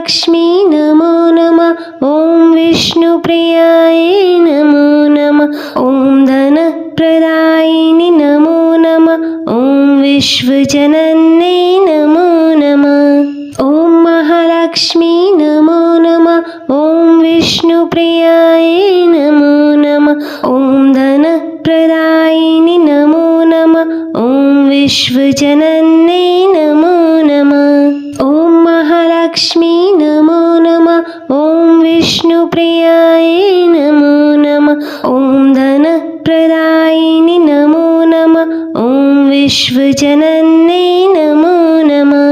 महालक्ष्मी नमो नमः। ॐ विष्णुप्रियायै नमो नमः। ॐ धनप्रदायिनि नमो नमः। ॐ विश्वजनन्यै नमो नमः। ॐ महालक्ष्मी नमो नमः। ॐ विष्णुप्रियायै नमो नमः। ॐ धनप्रदायिनि नमो नमः। ॐ विश्वजनन्यै नमो नमः। ॐ महालक्ष्मी नमो नमः। ॐ विष्णुप्रियायै नमो नमः। ॐ धनप्रदायिनि नमो नमः। ॐ विश्वजनन्यै नमो नमः।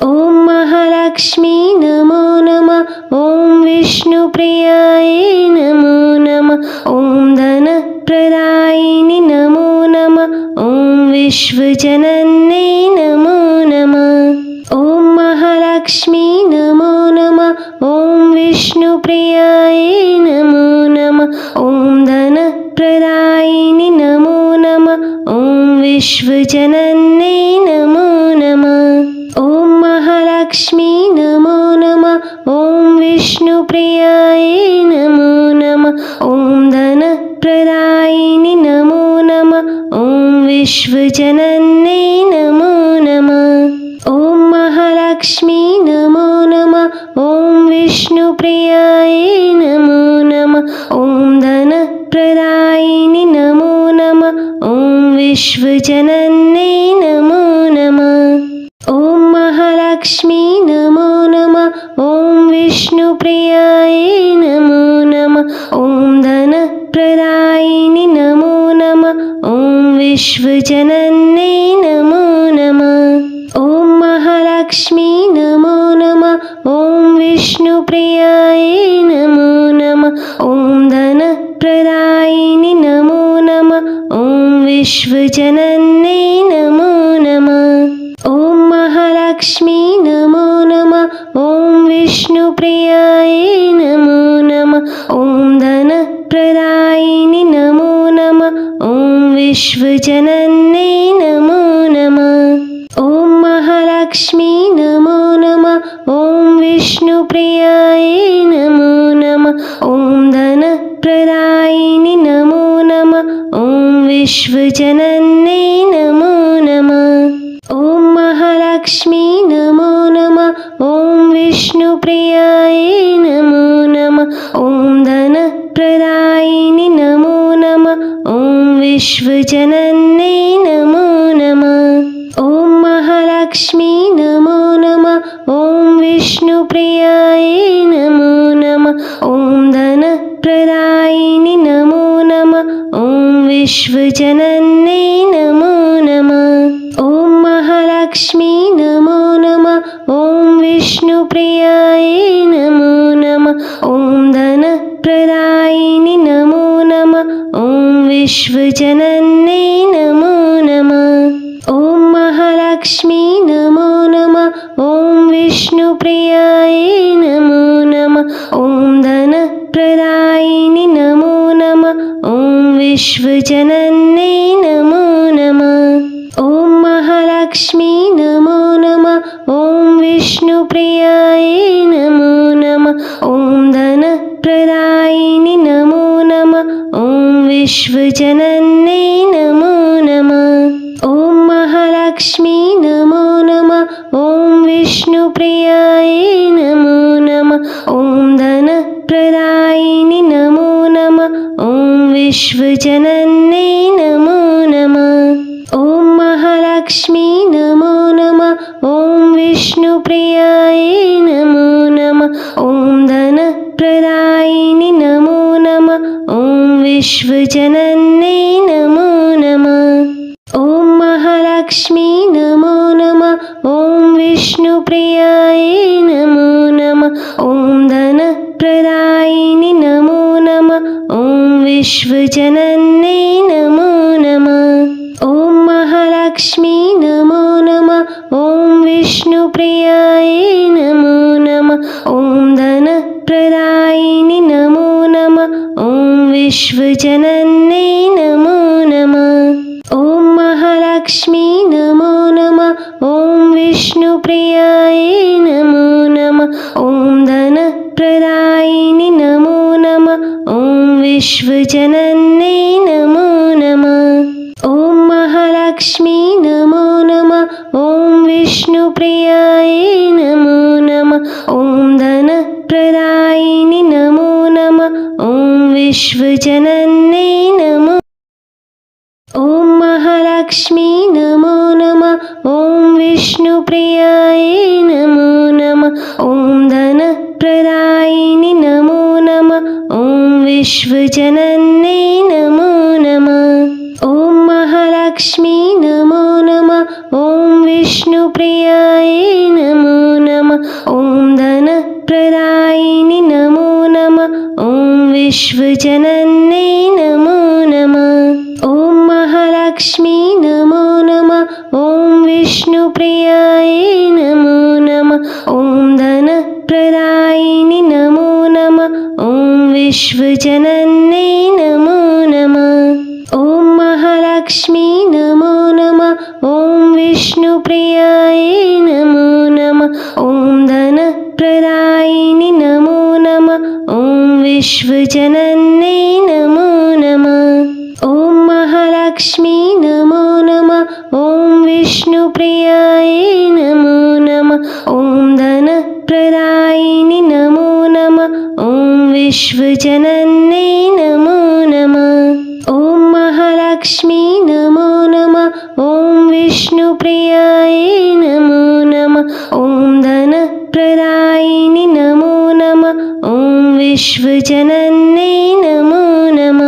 ॐ महालक्ष्मी नमो नमः। ॐ विष्णुप्रियायै नमो नमः। ॐ धनप्रदायिनि नमो नमः। ॐ विश्वजनन्यै नमो नमः। ॐ महालक्ष्मी नमो नमः। ॐ विष्णुप्रियायै नमो नमः। ॐ धनप्रदायिनि नमो नमः। ॐ विश्वजनन्यै नमो नमः। ॐ महालक्ष्मी नमो नमः। ॐ विष्णुप्रियायै नमो नमः। ॐ धनप्रदायिनि नमो नमः। ॐ विश्वजनन्यै नमो नमः। ॐ महालक्ष्मी नमो नमः। ॐ विष्णुप्रियायै नमो नमः। ॐ धनप्रदायिनि नमो नमः। ॐ विश्वजनन्यै नमो नमः। ॐ महालक्ष्मी नमो नमः। ॐ विष्णुप्रियायै नमो नमः। ॐ धनप्रदायिनि नमो नमः। ॐ विश्वजनन्यै नमो नमः। ॐ महालक्ष्मी नमो नमः। ॐ विष्णुप्रियायै नमो नमः। ॐ धनप्रदायिनि नमो नमः। ॐ विश्वजनन्यै नमो नमः। ॐ महालक्ष्मी नमो नमः। ॐ विष्णुप्रियायै नमो नमः। ॐ धनप्रदायिनि नमो नमः। ॐ विश्वजनन्यै नमो नमः। ॐ महालक्ष्मी नमो नमः। ॐ विष्णुप्रियायै नमो नमः। ॐ धनप्रदायिनि नमो नमः। ॐ विश्वजनन्यै नमो नमः। ॐ महालक्ष्मी नमो नमः। ॐ विष्णुप्रियायै नमो नमः। ॐ धनप्रदायिनि नमो नमः। ॐ विश्वजनन्यै नमो नमः। ॐ महालक्ष्मी नमो नमः। ॐ विष्णुप्रियायै नमो नमः। ॐ धनप्रदायिनि नमो नमः। ॐ विश्वजनन्यै नमो नमः। ॐ महालक्ष्मी नमो नमः। ॐ विष्णुप्रियायै नमो नमः। ॐ धनप्रदायिनि नमो नमः। ॐ विश्वजनन्यै नमो नमः। ॐ महालक्ष्मी नमो नमः। ॐ विष्णुप्रियायै नमो नमः। ॐ धनप्रदायिनि नमो नमः। ॐ विश्वजनन्यै नमो नमः। ॐ महालक्ष्मी नमो नमः। ॐ विष्णुप्रियायै नमो नमः। ॐ धनप्रदायिनि नमो नमः। ॐ विश्वजनन्यै नमो नमः। ॐ महालक्ष्मी नमो नमः। ॐ विष्णुप्रियायै नमो नमः। ॐ धनप्रदायिनि नमो नमः। ॐ विश्वजनन्यै नमो नमः। ॐ महालक्ष्मी नमो नमः। ॐ विष्णुप्रियायै नमो नमः। ॐ धनप्रदायिनि नमो नमः। ॐ विश्वजनन्यै नमो नमः। ॐ महालक्ष्मी नमो नमः। ॐ विष्णुप्रियायै नमो नमः। ॐ धनप्रदायिनि नमो नमः। ॐ विश्वजनन्यै नमो नमः। ॐ महालक्ष्मी नमो नमः। ॐ विष्णुप्रियायै नमो नमः। ॐ धनप्रदायिनि नमो नमः। ॐ विश्वजनन्यै नमो नमः। ॐ महालक्ष्मी नमो नमः। ॐ विष्णुप्रियायै नमो नमः। ॐ धनप्रदायिनि नमो नमः। ॐ विश्वजनन्यै नमो नमः। ॐ महालक्ष्मी नमो नमः। ॐ विष्णुप्रियायै नमो नमः। ॐ धनप्रदायिनि नमो नमः। ॐ विश्वजनन्यै नमो। ॐ महालक्ष्मी नमो नमः। ॐ विष्णुप्रियायै नमो नमः। ॐ धनप्रदायिनि नमो नमः। ॐ विश्वजनन्यै नमो नमः। ॐ महालक्ष्मी नमो नमः। ॐ विष्णुप्रियायै नमो नमः। ॐ धनप्रदायिनि नमो नमः। ॐ विश्वजनन्यै नमो नमः। ॐ महालक्ष्मी नमो नमः। ॐ विष्णुप्रियायै नमो नमः। ॐ धनप्रदायिनि नमो नमः। ॐ विश्वजनन्यै नमो नमः। ॐ महालक्ष्मी नमो नमः। ॐ विष्णुप्रियायै नमो नमः। ॐ धनप्रदायिनि नमो नमः। ॐ विश्वजनन्यै नमो नमः। ॐ महालक्ष्मी नमो नमः। ॐ विष्णुप्रियायै नमो नमः। ॐ धनप्रदायिनि नमो नमः। ॐ विश्वजनन्यै नमो नमः। ॐ महालक्ष्मी नमो नमः। ॐ विष्णुप्रियायै नमो नमः। ॐ धनप्रदायिनि नमो नमः। ॐ विश्वजनन्यै नमो नमः।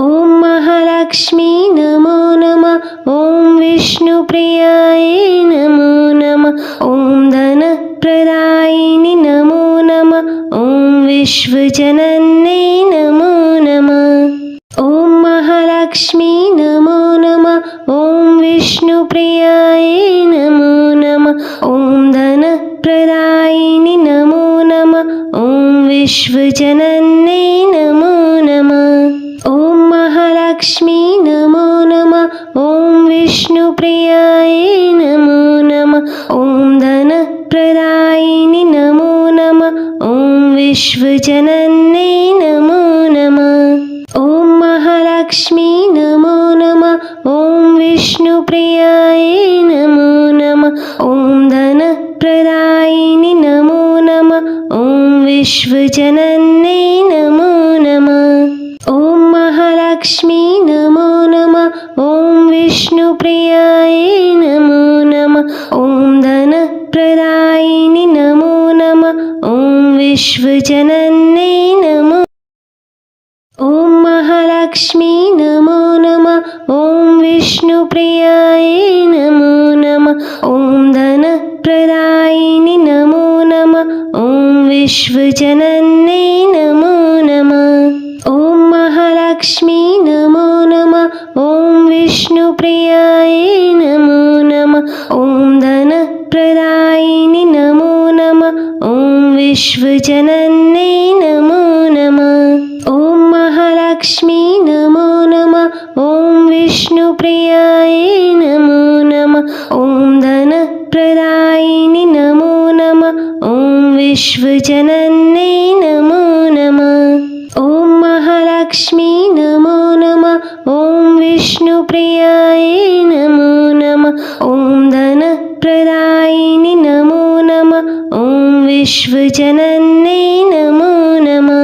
ॐ महालक्ष्मी नमो नमः। ॐ विष्णुप्रियायै नमो नमः। ॐ धनप्रदायिनि नमो नमः। ॐ विश्वजनन्यै नमो नमः। ॐ महालक्ष्मी नमो नमः। ॐ विष्णुप्रियायै नमो नमः। ॐ धनप्रदायिनि नमो नमः। ॐ विश्वजनन्यै नमो नमः। ॐ महालक्ष्मी नमो नमः। ॐ विष्णुप्रियायै नमो नमः। ॐ धनप्रदायिनि नमो नमः। ॐ विश्वजनन्यै नमो नमः। ॐ महालक्ष्मी नमो नमः। ॐ विष्णुप्रियायै नमो नमः। ॐ धनप्रदायिनि नमो नमः। ॐ विश्वजनन्यै नमो नमः। ॐ महालक्ष्मी नमो नमः। ॐ विष्णुप्रियायै नमो नमः। ॐ धनप्रदायिनि नमो नमः। ॐ विश्वजनन्यै नमो। ॐ महालक्ष्मी नमो नमः। ॐ विष्णुप्रियायै नमो नमः। ॐ धनप्रदायिनि नमो नमः। ॐ विश्वजनन्यै नमो नमः। ॐ महालक्ष्मी नमो नमः। ॐ विष्णुप्रियायै नमो नमः। ॐ धनप्रदायिनि नमो नमः। ॐ विश्वजनन्यै नमो नमः। ॐ महालक्ष्मी नमो नमः। ॐ विष्णुप्रियायै नमो नमः। ॐ धनप्रदायिनि नमो नमः। ॐ विश्वजनन्यै नमो नमः। ॐ महालक्ष्मी नमो नमः। ॐ विष्णुप्रियायै नमो नमः। ॐ धनप्रदायिनि नमो नमः। ॐ विश्वजनन्यै नमो नमः।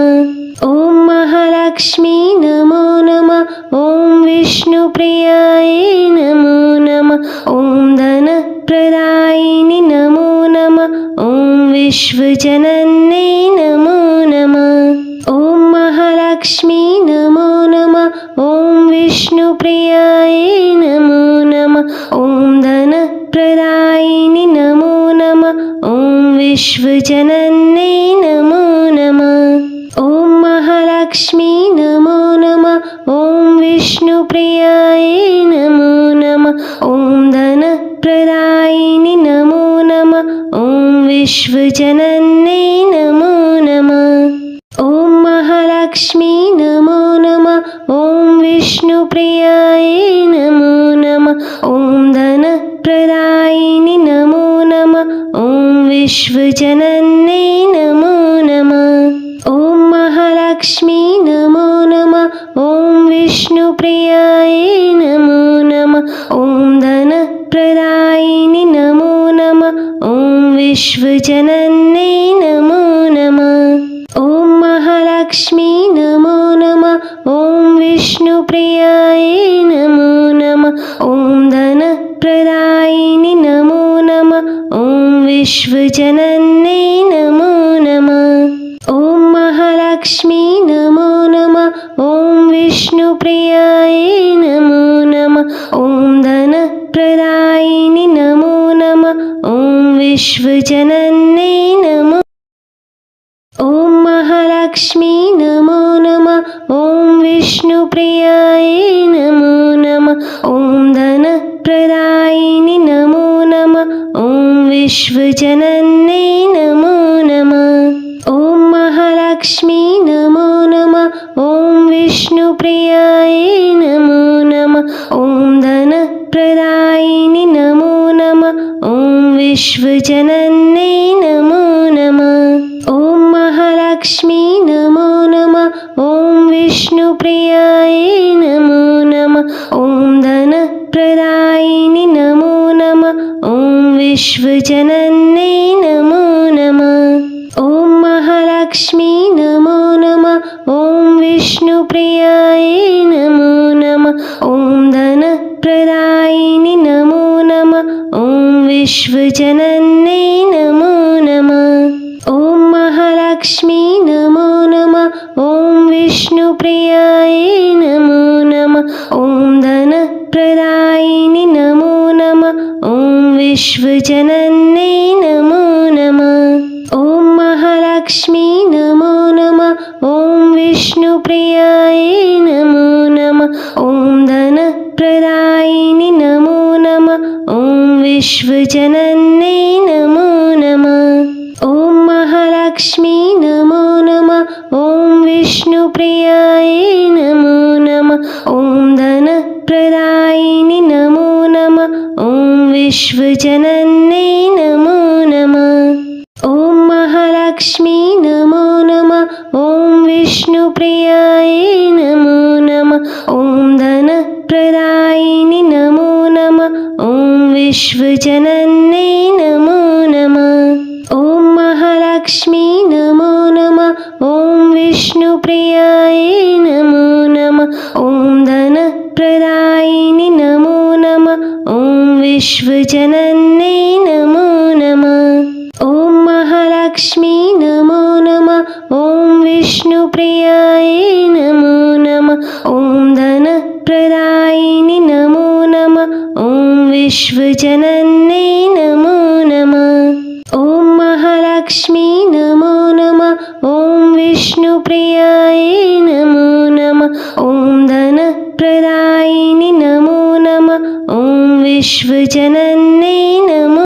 ॐ महालक्ष्मी नमो नमः। ॐ विष्णुप्रियायै नमो नमः। ॐ धनप्रदायिनि नमो नमः। ॐ विश्वजनन्यै नमो नमः। ॐ महालक्ष्मी नमो नमः। ॐ विष्णुप्रियायै नमो नमः। ॐ धनप्रदायिनि नमो नमः। ॐ विश्वजनन्यै नमो नमः। ॐ महालक्ष्मी नमो नमः। ॐ विष्णुप्रियायै नमो नमः। ॐ धनप्रदायिनि नमो नमः। ॐ विश्वजनन्यै नमो नमः। ॐ महालक्ष्मी नमो नमः। ॐ विष्णुप्रियायै नमो नमः। ॐ धनप्रदायिनि नमो नमः। ॐ विश्वजनन्यै नमो नमः। ॐ महालक्ष्मी नमो नमः। ॐ विष्णुप्रियायै नमो नमः। ॐ धनप्रदायिनि नमो नमः। ॐ विश्वजनन्यै नमो नमः। ॐ महालक्ष्मी नमो नमः। ॐ विष्णुप्रियायै नमो नमः। ॐ धनप्रदायिनि नमो नमः। ॐ विश्वजनन्यै नमो नमः। ॐ महालक्ष्मी नमो नमः। ॐ विष्णुप्रियायै नमो नमः। ॐ धनप्रदायिनि नमो नमः। ॐ विश्वजनन्यै नमो। ॐ महालक्ष्मी नमो नमः। ॐ विष्णुप्रियायै नमो नमः। ॐ धनप्रदायिनि नमो नमः। ॐ विश्वजनन्यै नमो नमः। ॐ महालक्ष्मी नमो नमः। ॐ विष्णुप्रियायै नमो नमः। ॐ धनप्रदायिनि नमो नमः। ॐ विश्वजनन्यै नमो नमः। ॐ महालक्ष्मी नमो नमः। ॐ विष्णुप्रियायै नमो नमः। ॐ धनप्रदायिनि नमो नमः। ॐ विश्वजनन्यै नमो नमः। ॐ महालक्ष्मी नमो नमः। ॐ विष्णुप्रियायै नमो नमः। ॐ धनप्रदायिनि नमो नमः। ॐ विश्वजनन्यै नमो नमः। ॐ महालक्ष्मी नमो नमः। ॐ विष्णुप्रियायै नमो नमः। ॐ धनप्रदायिनि नमो नमः। ॐ विश्वजनन्यै नमो नमः। ॐ महालक्ष्मी नमो नमः। ॐ विष्णुप्रियायै नमो नमः। ॐ धनप्रदायिनि नमो नमः। ॐ विश्वजनन्यै नमो नमः। ॐ महालक्ष्मी नमो नमः। ॐ विष्णुप्रियायै नमो नमः। ॐ धनप्रदायिनि नमो नमः। ॐ विश्वजनन्यै नमो नमः। ॐ महालक्ष्मी नमो नमः। ॐ विष्णुप्रियायै नमो नमः। ॐ धनप्रदायिनि नमो नमः। ॐ विश्वजनन्यै नमो नमः। ॐ महालक्ष्मी नमो नमः। ॐ विष्णुप्रियायै नमो नमः। ॐ धनप्रदायिनि नमो नमः। ॐ विश्वजनन्यै नमो नमः। ॐ महालक्ष्मी नमो नमः। ॐ विष्णुप्रियायै नमो नमः। ॐ धनप्रदायिनि नमो नमः। ॐ विश्वजनन्यै नमो नमः। ॐ महालक्ष्मी नमो नमः। ॐ विष्णुप्रियायै नमो नमः। ॐ धनप्रदायिनि नमो नमः। ॐ विश्वजनन्यै नमो।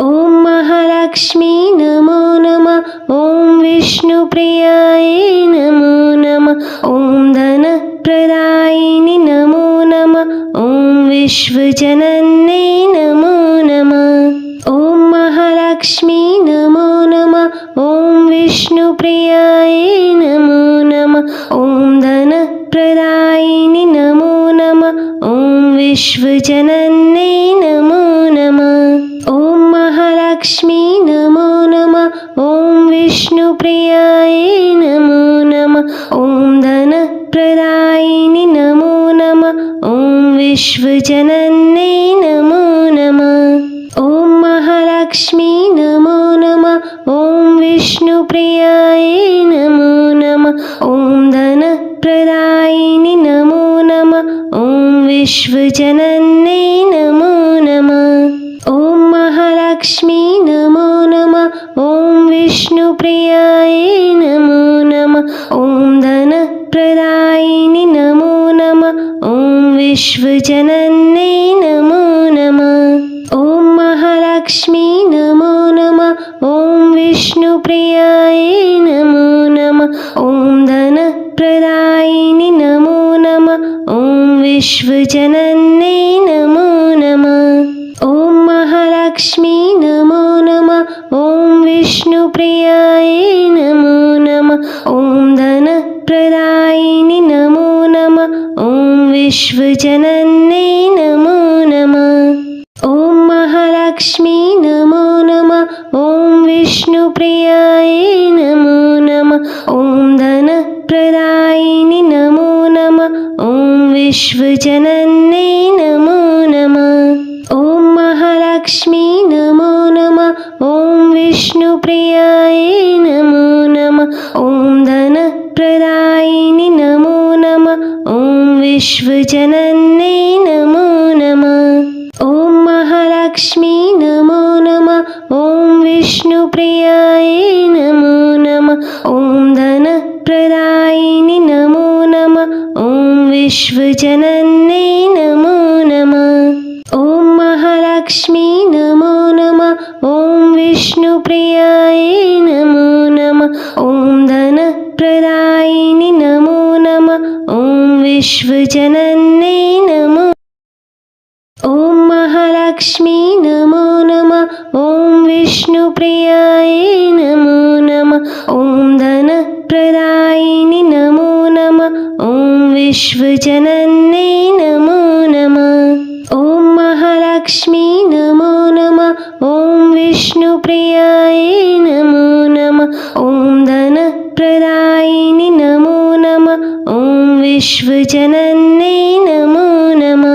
ॐ महालक्ष्मी नमो नमः। ॐ विष्णुप्रियायै नमो नमः। ॐ धनप्रदायिनि नमो नमः। ॐ विश्वजनन्यै नमो नमः। ॐ महालक्ष्मी नमो नमः। ॐ विष्णुप्रियायै नमो नमः। ॐ धनप्रदायिनि नमो नमः। ॐ विश्वजनन्यै नमो नमः। ॐ महालक्ष्मी नमो नमः। ॐ विष्णुप्रियायै नमो नमः। ॐ धनप्रदायिनि नमो नमः। ॐ विश्वजनन्यै नमो नमः। ॐ महालक्ष्मी नमो नमः। ॐ विष्णुप्रियायै नमो नमः। ॐ धनप्रदायिनि नमो नमः। ॐ विश्वजनन्यै नमो नमः। ॐ महालक्ष्मी नमो नमः। ॐ विष्णुप्रियायै नमो नमः। ॐ धनप्रदायिनि नमो नमः। ॐ विश्वजनन्यै नमो नमः। ॐ महालक्ष्मी नमो नमः। ॐ विष्णुप्रियायै नमो नमः। ॐ धनप्रदायिनि नमो नमः। ॐ विश्वजनन्यै नमो नमः। ॐ महालक्ष्मी नमो नमः। विष्णुप्रियाय नमो नमः। ॐ धनप्रदायिनि नमो नमः। ॐ विश्वजनन्यै नमो नमः। ॐ महालक्ष्मी नमो नमः। ॐ विष्णुप्रियाय नमो नमः। ॐ धनप्रदायिनि नमो नमः। ॐ विश्वजनन्यै नमो नमः। ॐ महालक्ष्मी नमो नमः। ॐ विष्णुप्रियाय नमो नमः। ॐ धनप्रदायिनि नमो नमः। ॐ विश्वजनन्यै नमो नमः। ॐ महालक्ष्मी नमो नमः। ॐ विष्णुप्रियाय नमो नमः। ॐ धनप्रदायिनि नमो नमः। ॐ विश्वजनन्यै नमो नमः। ॐ महालक्ष्मी नमो नमः। ॐ विष्णुप्रियाय नमो नमः। ॐ धनप्रदायिनि नमो नमः। ॐ विश्वजनन्यै नमो। ॐ महालक्ष्मी नमो नमः। ॐ विष्णुप्रियाय नमो नमः। ॐ धनप्रदायिनि नमो नमः। ॐ विश्वजनन्यै नमो नमः। ॐ महालक्ष्मी नमो नमः। ॐ विष्णुप्रियाय नमो नमः। ॐ धनप्रदायिनि नमो नमः। ॐ विश्वजनन्यै नमो नमः।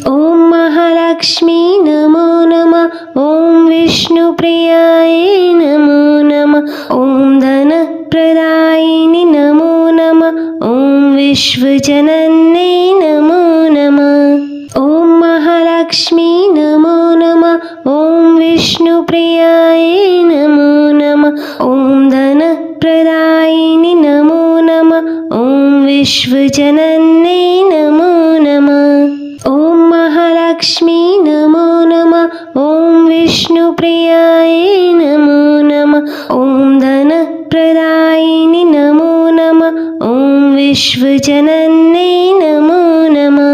ॐ महालक्ष्मी नमो नमः। ॐ विष्णुप्रियाय नमो नमः। ॐ धनप्रदायिनि नमो नमः। ॐ विश्वजनन्यै नमो नमः। ॐ महालक्ष्मी नमो नमः। ॐ विष्णुप्रियाय नमो नमः। ॐ धनप्रदायिनि नमो नमः। ॐ विश्वजनन्यै नमो नमः। ॐ महालक्ष्मी नमो नमः। ॐ विष्णुप्रियाय नमो नमः। ॐ धनप्रदायिनि नमो नमः। ॐ विश्वजनन्यै नमो नमः।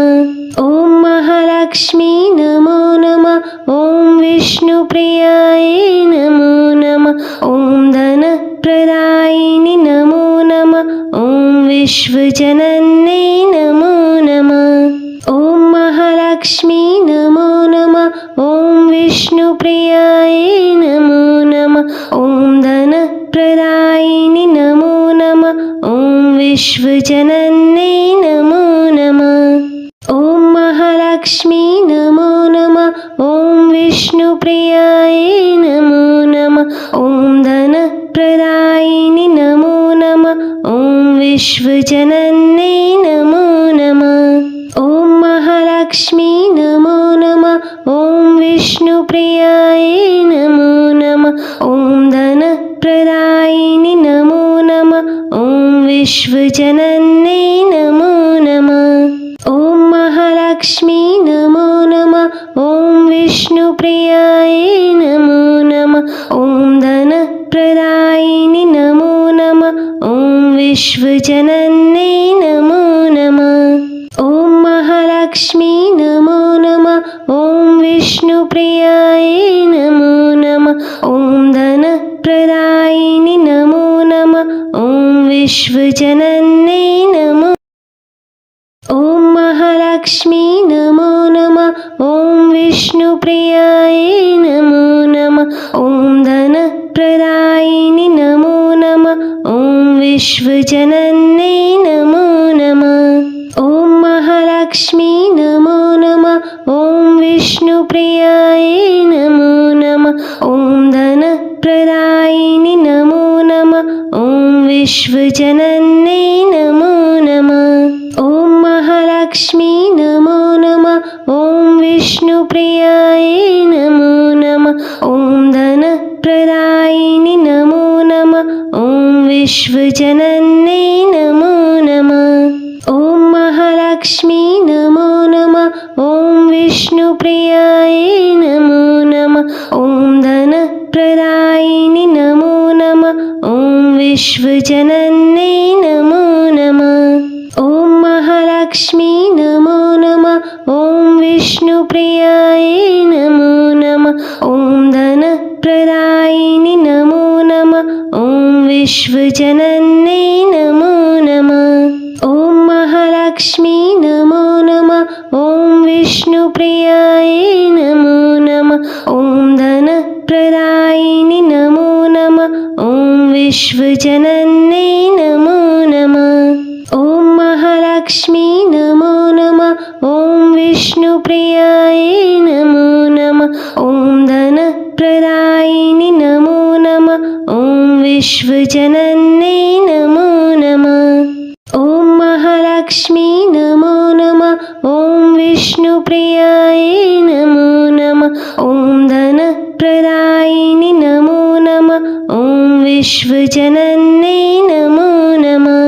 ॐ महालक्ष्मी नमो नमः। ॐ विष्णुप्रियाय नमो नमः। ॐ धनप्रदायिनि नमो नमः। ॐ विश्वजनन्यै नमो नमः। ॐ महालक्ष्मी नमो नमः। ॐ विष्णुप्रियाय नमो नमः। ॐ धनप्रदायिनि नमो नमः। ॐ विश्वजनन्यै नमो नमः। ॐ महालक्ष्मी नमो नमः। ॐ विष्णुप्रियाय नमो नमः। ॐ धनप्रदायिनि नमो नमः। ॐ विश्वजनन्यै नमो नमः। ॐ महालक्ष्मी नमो नमः। ॐ विष्णुप्रियाय नमो नमः। ॐ धनप्रदायिनि नमो नमः। ॐ विश्वजनन्यै नमो नमः। ॐ महालक्ष्मी नमो नमः। ॐ विष्णुप्रियाय नमो नमः। ॐ धनप्रदायिनि नमो नमः। ॐ विश्वजनन्यै नमो नमः। ॐ महालक्ष्मी नमो नमः। ॐ विष्णुप्रियाय नमो नमः। ॐ धनप्रदायिनि नमो नमः। ॐ विश्वजनन्यै नमो। ॐ महालक्ष्मी नमो नमः। ॐ विष्णुप्रियाय नमो नमः। ॐ धनप्रदायिनि नमो नमः। ॐ विश्वजनन्यै नमो नमः। ॐ महालक्ष्मी नमो नमः। ॐ विष्णुप्रियाय नमो नमः। ॐ धनप्रदायिनि नमो नमः। ॐ विश्वजनन्यै नमो नमः। ॐ महालक्ष्मी नमो नमः। ॐ विष्णुप्रियाय नमो नमः। ॐ धनप्रदायिनि नमो नमः। ॐ विश्वजनन्यै नमो नमः। ॐ महालक्ष्मी नमो नमः। ॐ विष्णुप्रियाय नमो नमः। ॐ धनप्रदायिनि नमो नमः। ॐ विश्वजनन्यै नमो नमः। ॐ महालक्ष्मी नमो नमः। ॐ विष्णुप्रियाय नमो नमः। ॐ धनप्रदायिनि नमो विश्वजनन्यै नमो नमः। ॐ महालक्ष्मी नमो नमः। ॐ विष्णुप्रियायै नमो नमः। ॐ धनप्रदायिनि नमो नमः। ॐ विश्वजनन्यै नमो नमः। ॐ महालक्ष्मी नमो नमः। ॐ विष्णुप्रियायै नमो नमः। ॐ धनप्रदायिनि नमो नमः। ॐ विश्वजनन्यै नमो नमः। ॐ महालक्ष्मी नमो नमः। ॐ विष्णुप्रियायै नमो नमः। ॐ धनप्रदायिनि नमो नमः। ॐ विश्वजनन्यै नमो नमः।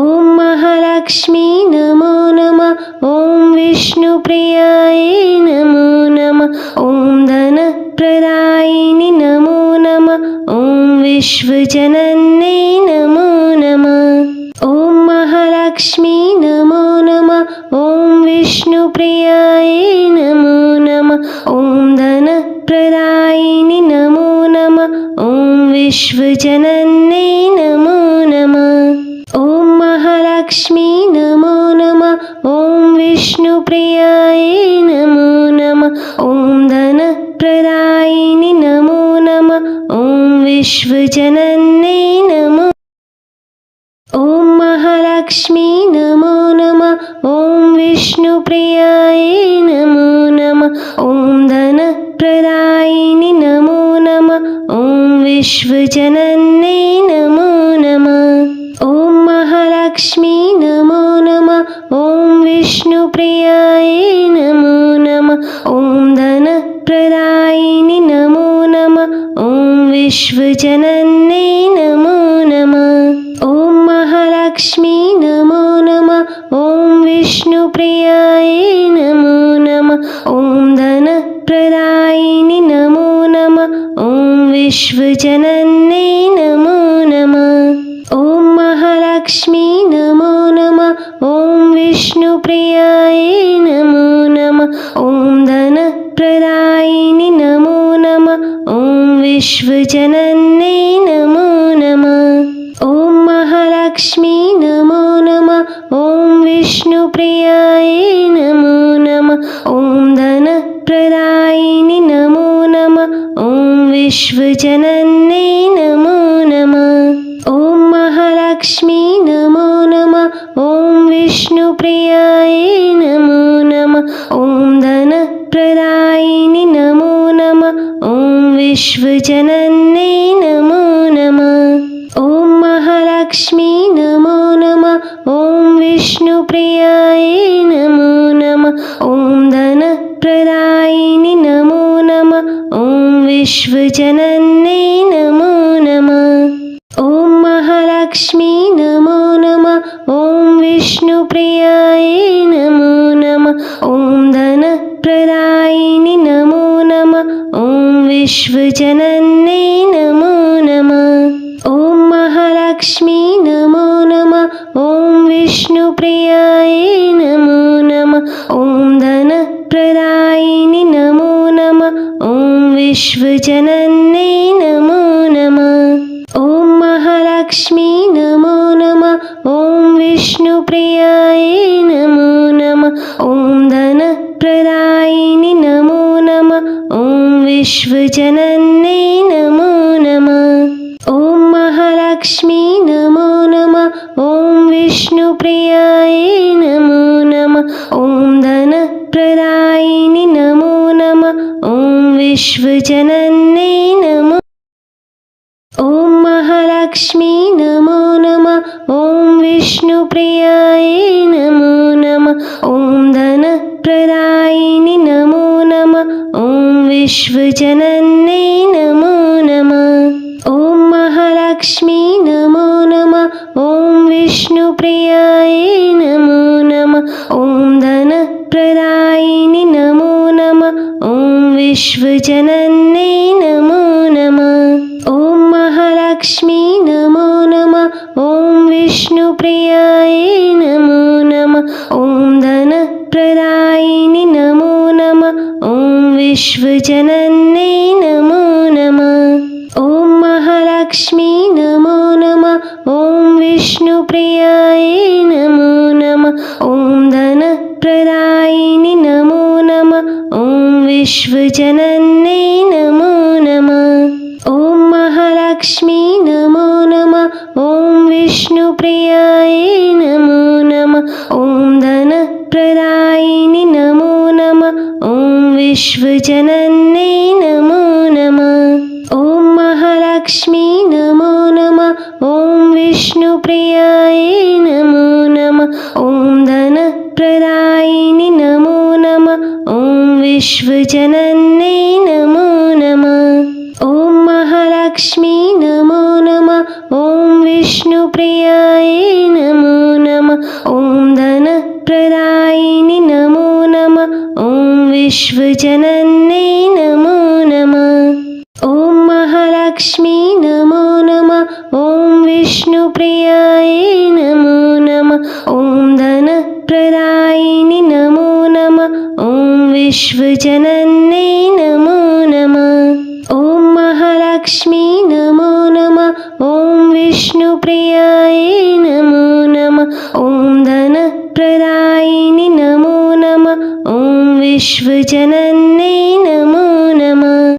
ॐ महालक्ष्मी नमो नमः। ॐ विष्णुप्रियायै नमो नमः। ॐ धनप्रदायिनि नमो नमः। ॐ विश्वजनन्यै नमो नमः। ॐ महालक्ष्मी नमो नमः। ॐ विष्णुप्रियायै नमो नमः। ॐ धनप्रदायिनि नमो नमः। ॐ विश्वजनन्यै नमो नमः। ॐ महालक्ष्मी नमो नमः। ॐ विष्णुप्रियायै नमो नमः। ॐ धनप्रदायिनि नमो नमः। ॐ विश्वजनन्यै नमो। ॐ महालक्ष्मी नमो नमः। ॐ विष्णुप्रियायै नमो नमः। ॐ धनप्रदायिनि नमो नमः। ॐ विश्वजनन्यै नमो नमः। ॐ महालक्ष्मी नमो नमः। ॐ विष्णुप्रियायै नमो नमः। ॐ धनप्रदायिनि नमो नमः। ॐ विश्वजनन्यै नमो नमः। ॐ महालक्ष्मी नमो नमः। ॐ विष्णुप्रियायै नमो नमः। ॐ धनप्रदायिनि नमो नमः। ॐ विश्वजनन्यै नमो नमः। ॐ महालक्ष्मी नमो नमः। ॐ विष्णुप्रियायै नमो नमः। ॐ धनप्रदायिनि नमो नमः। ॐ विश्वजनन्यै नमो नमः। ॐ महालक्ष्मी नमो नमः। ॐ विष्णुप्रियायै नमो नमः। ॐ धनप्रदायिनि नमो नमः। ॐ विश्वजनन्यै नमो नमः। ॐ महालक्ष्मी नमो नमः। ॐ विष्णुप्रियायै नमो नमः। ॐ धनप्रदायिनि नमो नमः। ॐ विश्वजनन्यै नमो नमः। ॐ महालक्ष्मी नमो नमः। ॐ विष्णुप्रियायै नमो नमः। ॐ धनप्रदायिनि नमो नमः। ॐ विश्वजनन्यै नमो नमः। ॐ महालक्ष्मी नमो नमः। ॐ विष्णुप्रियायै नमो नमः। ॐ धनप्रदायिनि नमो नमः। ॐ विश्वजनन्यै नमो नमः। ॐ महालक्ष्मी नमो नमः। ॐ विष्णुप्रियायै नमो नमः। ॐ धनप्रदायिनि नमो नमः। ॐ विश्वजनन्यै नमो नमः। ॐ महालक्ष्मी नमो नमः। ॐ विष्णुप्रियायै नमो नमः। ॐ धनप्रदायिनि नमो नमः। ॐ विश्वजनन्यै नमो नमः। ॐ महालक्ष्मी नमो नमः। ॐ विष्णुप्रियायै नमो नमः। ॐ धनप्रदायिनि नमो नमः। ॐ विश्वजनन्यै नमो। ॐ महालक्ष्मी नमो नमः। ॐ विष्णुप्रियायै नमो नमः। ॐ धनप्रदायिनि नमो नमः। ॐ विश्वजनन्यै नमो नमः। ॐ महालक्ष्मी नमो नमः। ॐ विष्णुप्रियायै नमो नमः। ॐ धनप्रदायिनि नमो नमः। ॐ विश्वजनन्यै नमो नमः। ॐ महालक्ष्मी नमो नमः। ॐ विष्णुप्रियायै नमो नमः। ॐ धनप्रदायिनि नमो नमः। ॐ विश्वजनन्यै नमो नमः। ॐ महालक्ष्मी महालक्ष्मी नमो नमः। ॐ विष्णुप्रियायै नमो नमः। ॐ धनप्रदायिनि नमो नमः। ॐ विश्वजनन्यै नमो नमः। ॐ महालक्ष्मी नमो नमः। ॐ विष्णुप्रियायै नमो नमः। ॐ धनप्रदायिनि नमो नमः। ॐ विश्वजनन्यै नमो नमः। ॐ महालक्ष्मी नमो नमः। ॐ विष्णुप्रियायै नमो नमः। ॐ धनप्रदायिनि नमो नमः। ॐ विश्वजनन्यै नमो नमः। ॐ महालक्ष्मी नमो नमः। ॐ विष्णुप्रियायै नमो नमः। ॐ धनप्रदायिनि नमो नमः। ॐ विश्वजनन्यै नमो नमः। ॐ महालक्ष्मी नमो नमः। ॐ विष्णुप्रियायै नमो नमः। ॐ धनप्रदायिनि नमो नमः। ॐ विश्वजनन्यै नमो नमः। ॐ महालक्ष्मी नमो नमः। ॐ विष्णुप्रियायै नमो नमः। ॐ धनप्रदायिनि नमो नमः। ॐ विश्वजनन्यै नमो नमः।